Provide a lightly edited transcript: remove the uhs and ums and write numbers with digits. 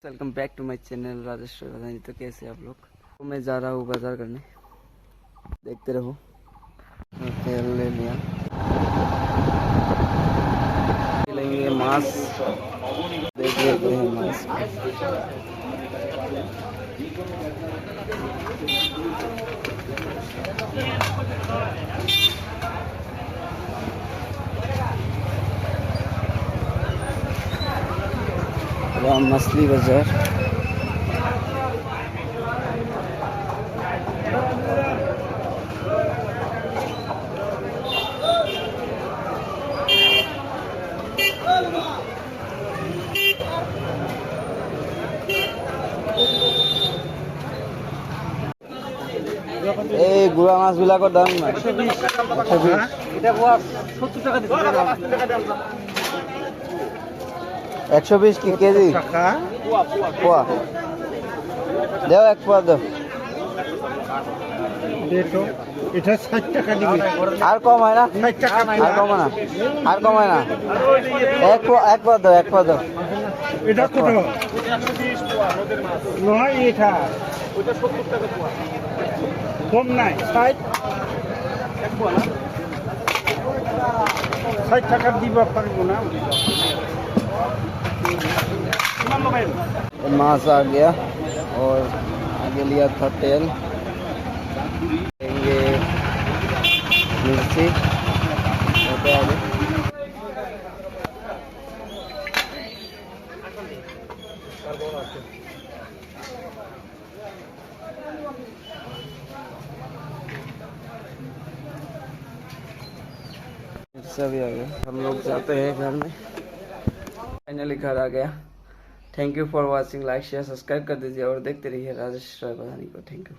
Welcome back to my channel Rajesh Rawani. तो कैसे आप लोग? तो मैं जा रहा हूँ बाजार करने, देखते रहो। तेल ले लिया, लेंगे मांस, देख लेते हैं मांस। मछली बाजार, এই গুড়া মাছ বিলাকৰ দাম ইমান 120 কি কেজি পোয়া দেও, এক পোয়া দেও। এটা 60 টাকা দিবি। আর কম হয় না? 60 টাকা আর কম হয় না? আর কম হয় না? এক পোয়া দাও, এক পোয়া দাও। এটা কত? 120 পোয়া নদীর মাছ নয় এটা। ওটা 70 টাকা পোয়া। কম নাই 60 এক পোয়া না 60 টাকা দিবা পারবো না। मांस आ गया और आगे लिया था तेल, लेंगे मिर्ची, होते आगे। सभी आ गया, हम लोग जाते हैं घर में। फाइनली घर आ गया। Thank you for watching. Like share subscribe कर दीजिए और देखते रहिए राजेश रवानी को। Thank you.